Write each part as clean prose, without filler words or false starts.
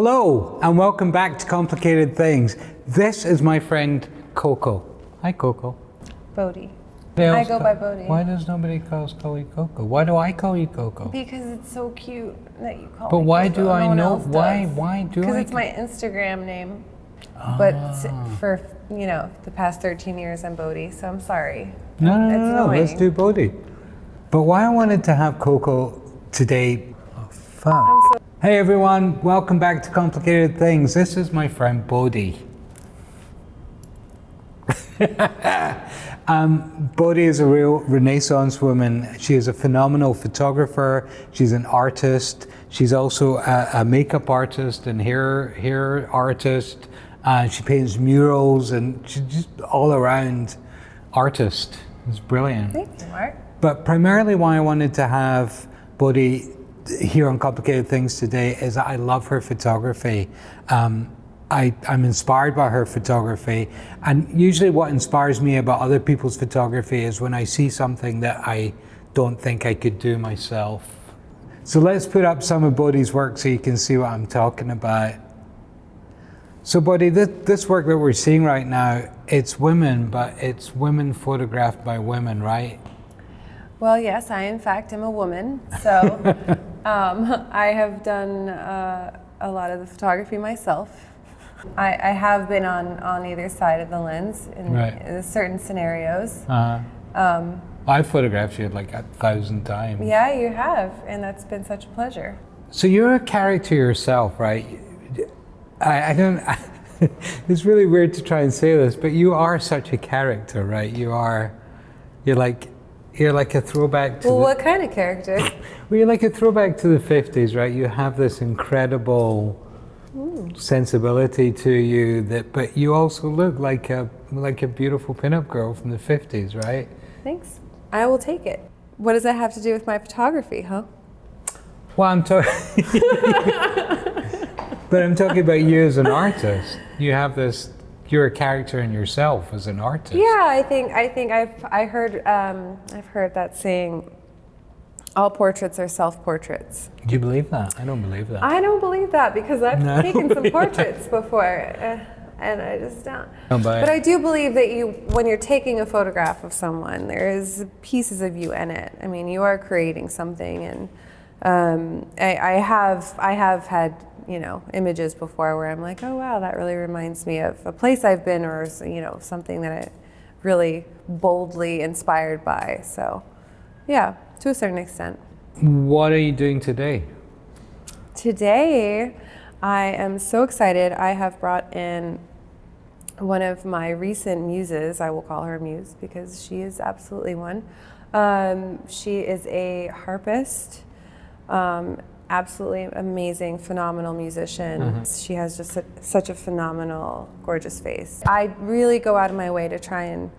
Hello, and welcome back to Complicated Things. This is my friend Coco. Hi, Coco. Bode. I go by Bode. Why does nobody call you Coco? Why do I call you Coco? Because it's so cute that you call me But why Coco. do I No know? one else Why does. do I? Because it's my Instagram name. But for, the past 13 years I'm Bode, so I'm sorry. No, let's do Bode. But why I wanted to have Coco today, Hey everyone, welcome back to Complicated Things. This is my friend Bode. Bode is a real Renaissance woman. She is a phenomenal photographer. She's an artist. She's also a makeup artist and hair artist. She paints murals and she's just all around artist. It's brilliant. Thank you, Mark. But primarily why I wanted to have Bode here on Complicated Things today is that I love her photography. I'm inspired by her photography, and usually what inspires me about other people's photography is when I see something that I don't think I could do myself. So let's put up some of Bode's work so you can see what I'm talking about. So Bode, this work that we're seeing right now, it's women, but it's women photographed by women, right? Well, yes, I in fact am a woman, so I have done a lot of the photography myself. I have been on either side of the lens in certain scenarios. I've photographed you like 1,000 times. Yeah, you have, and that's been such a pleasure. So you're a character yourself, right? I don't. It's really weird to try and say this, but you are such a character, right? You're like a throwback to. Well, what kind of character? Well, you're like a throwback to the 50s, right? You have this incredible sensibility to you but you also look like a beautiful pinup girl from the 50s, right? Thanks. I will take it. What does that have to do with my photography, huh? Well, I'm talking. But I'm talking about you as an artist. You have this. You're a character in yourself as an artist. Yeah, I think I've heard that saying. All portraits are self-portraits. Do you believe that? I don't believe that. I don't believe that because I've taken some portraits before, and I just don't. But I do believe that when you're taking a photograph of someone, there is pieces of you in it. I mean, you are creating something, and I have had images before where I'm like, oh wow, that really reminds me of a place I've been, or something that I really boldly inspired by. So, yeah. To a certain extent. What are you doing today? Today, I am so excited. I have brought in one of my recent muses. I will call her muse because she is absolutely one. She is a harpist, absolutely amazing, phenomenal musician. Mm-hmm. She has just such a phenomenal, gorgeous face. I really go out of my way to try and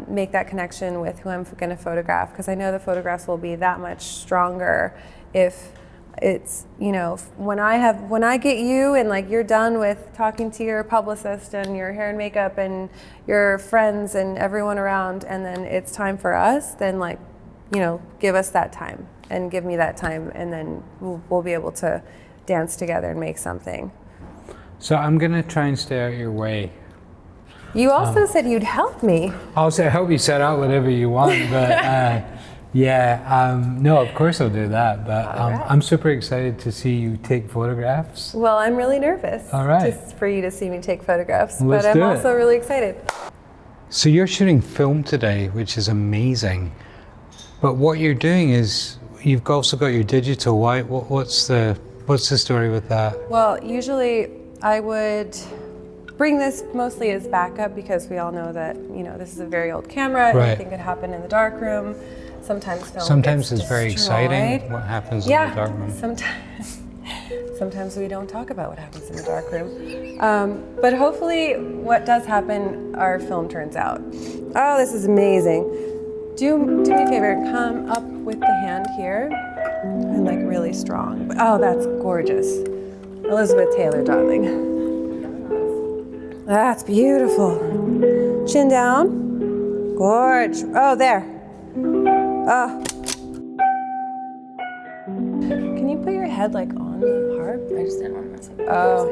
make that connection with who I'm going to photograph, because I know the photographs will be that much stronger if it's, when I get you and like you're done with talking to your publicist and your hair and makeup and your friends and everyone around, and then it's time for us, then give us that time and give me that time, and then we'll be able to dance together and make something. So I'm going to try and stay out of your way. You also said you'd help me. I'll help you set out whatever you want, but no, of course I'll do that. But right. I'm super excited to see you take photographs. Well, I'm really nervous. All right. Just for you to see me take photographs, Let's but I'm also really excited. So you're shooting film today, which is amazing. But what you're doing is you've also got your digital. What's the story with that? Well, usually I would bring this mostly as backup because we all know that this is a very old camera. Right. Anything could happen in the dark room. Sometimes film Sometimes gets it's very exciting what happens in the dark room. Sometimes we don't talk about what happens in the dark room. But hopefully what does happen, our film turns out. Oh, this is amazing. Do me a favor, come up with the hand here and like really strong. Oh, that's gorgeous. Elizabeth Taylor, darling. That's beautiful. Chin down. Gorge. Oh, there. Oh. Can you put your head like on on the harp? I just didn't want to mess up. Oh,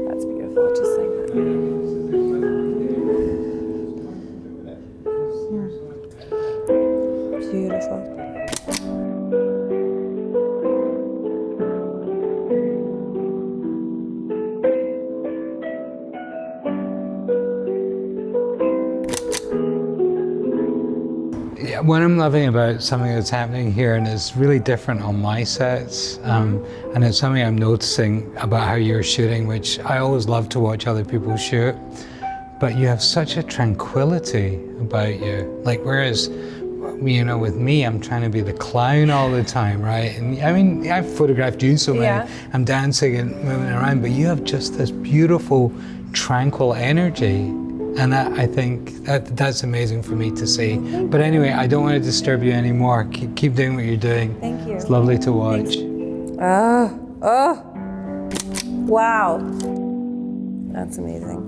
that's beautiful. Just like that. Beautiful. Yeah, what I'm loving about something that's happening here, and it's really different on my sets, and it's something I'm noticing about how you're shooting, which I always love to watch other people shoot, but you have such a tranquility about you. Like, whereas, you know, with me, I'm trying to be the clown all the time, right? And I mean, I've photographed you so many, I'm dancing and moving around, but you have just this beautiful, tranquil energy. And that, I think that's amazing for me to see. But anyway, I don't want to disturb you anymore. Keep doing what you're doing. Thank you. It's lovely to watch. Wow. That's amazing.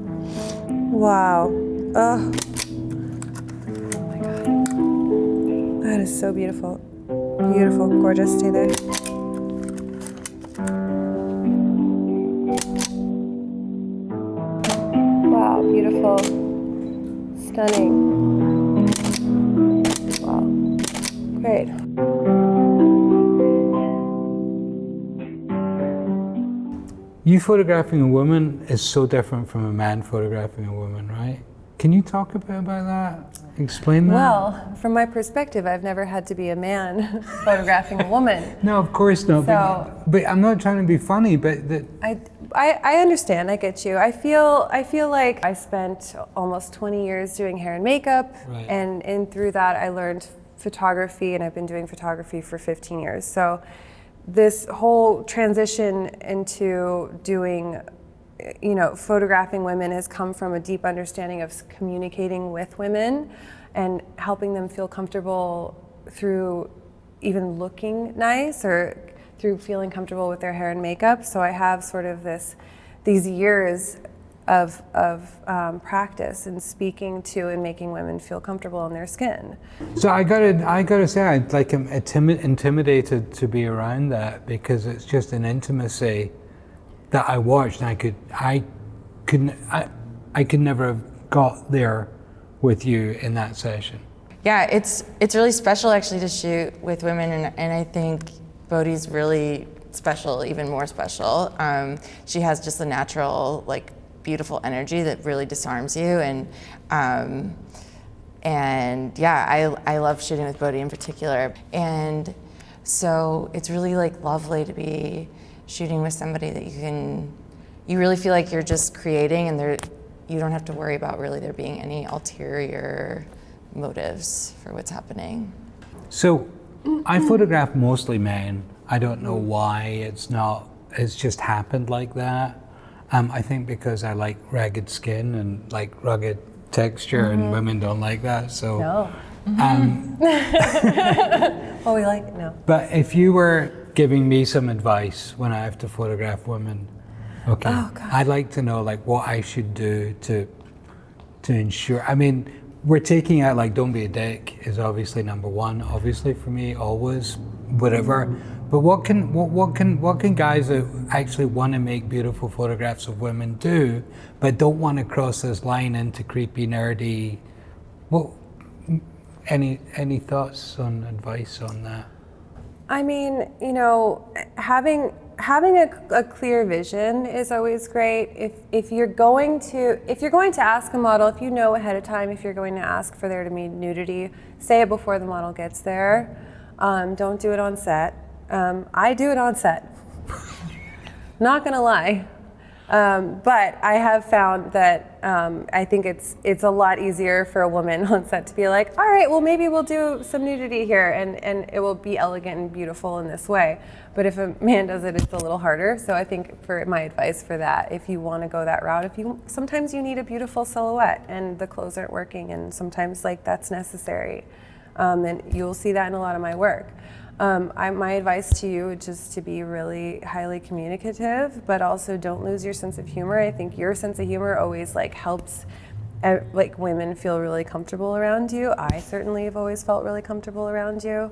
Wow. Oh my God. That is so beautiful. Beautiful, gorgeous. Stay there. Wow, beautiful. Stunning. Wow. Great. You photographing a woman is so different from a man photographing a woman, right? Can you talk a bit about that? Explain that? Well, from my perspective, I've never had to be a man photographing a woman. No, of course not. So, but I'm not trying to be funny, but that. I understand, I get you. I feel like I spent almost 20 years doing hair and makeup, Right. and through that I learned photography, and I've been doing photography for 15 years. So this whole transition into doing, you know, photographing women has come from a deep understanding of communicating with women and helping them feel comfortable through even looking nice or through feeling comfortable with their hair and makeup. So I have sort of these years of practice in speaking to and making women feel comfortable in their skin. So I gotta say, I'm intimidated to be around that, because it's just an intimacy that I watched, and I could never have got there with you in that session. Yeah, it's really special actually to shoot with women, and I think Bode's really special, even more special. She has just a natural, like, beautiful energy that really disarms you, and yeah, I love shooting with Bode in particular. And so it's really, like, lovely to be shooting with somebody that you really feel like you're just creating, and you don't have to worry about really there being any ulterior motives for what's happening. So I photograph mostly men. I don't know why it's just happened like that. I think because I like ragged skin and like rugged texture, and women don't like that. So No. Oh, we like it? No. But if you were giving me some advice when I have to photograph women, okay, I'd like to know, like, what I should do to ensure. I mean, we're taking out, like, don't be a dick is obviously number one, obviously for me, always, whatever. But what can guys that actually want to make beautiful photographs of women do, but don't want to cross this line into creepy, nerdy? Well, any thoughts on advice on that? I mean, you know, having a clear vision is always great. If you're going to ask a model, if you know ahead of time if you're going to ask for there to be nudity, say it before the model gets there. Don't do it on set. I do it on set. Not gonna lie. But I have found that I think it's a lot easier for a woman on set to be like, all right, well, maybe we'll do some nudity here, and it will be elegant and beautiful in this way. But if a man does it, it's a little harder. So I think for my advice for that, if you want to go that route, sometimes you need a beautiful silhouette and the clothes aren't working, and sometimes, like, that's necessary. And you'll see that in a lot of my work. My advice to you is just to be really highly communicative, but also don't lose your sense of humor. I think your sense of humor always, like, helps like women feel really comfortable around you. I certainly have always felt really comfortable around you.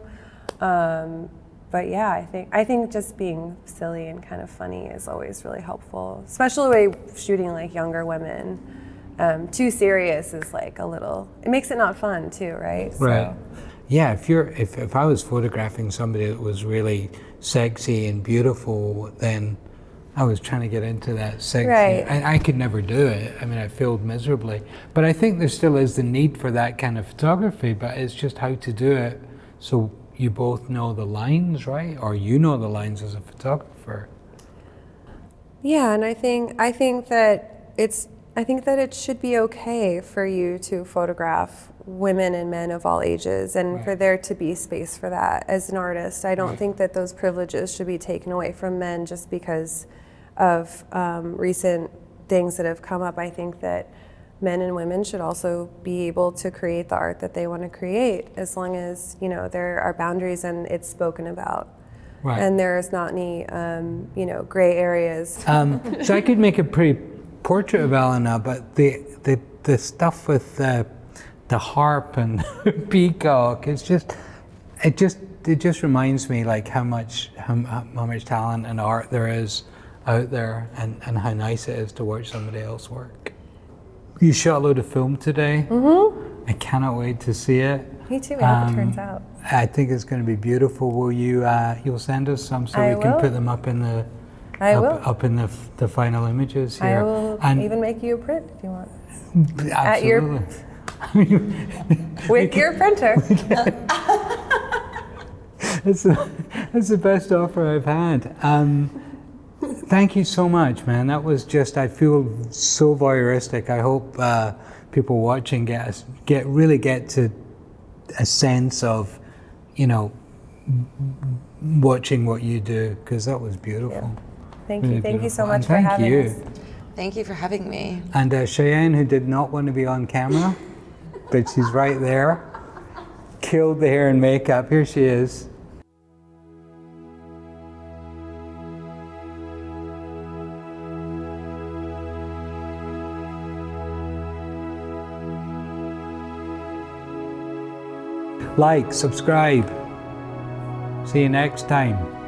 but yeah, I think just being silly and kind of funny is always really helpful, especially shooting like younger women. Too serious is like a little. It makes it not fun too, right? Right. Yeah. If I was photographing somebody that was really sexy and beautiful, then I was trying to get into that sexy. Right. I could never do it. I mean, I failed miserably. But I think there still is the need for that kind of photography, but it's just how to do it so you both know the lines, right? Or you know the lines as a photographer. Yeah, and I think that it should be okay for you to photograph women and men of all ages, and for there to be space for that as an artist. I don't think that those privileges should be taken away from men just because of recent things that have come up. I think that men and women should also be able to create the art that they want to create, as long as there are boundaries and it's spoken about. Right. And there is not any gray areas. So I could make a pretty portrait of Ellena, but the stuff with the harp and peacock, it just reminds me like how much talent and art there is out there, and how nice it is to watch somebody else work. You shot a load of film today. Mm-hmm. I cannot wait to see it. Me too. I hope it turns out. I think it's going to be beautiful. Will you? You'll send us some so we can put them up in the. Up in the final images here. I will even make you a print if you want. Absolutely. With your printer. That's the best offer I've had. Thank you so much, man. That was just, I feel so voyeuristic. I hope people watching really get to a sense of, watching what you do, because that was beautiful. Yeah. Thank you. Really Thank you so beautiful. much for having us. Thank you for having me. And Cheyenne, who did not want to be on camera, but she's right there, killed the hair and makeup. Here she is. Like, subscribe. See you next time.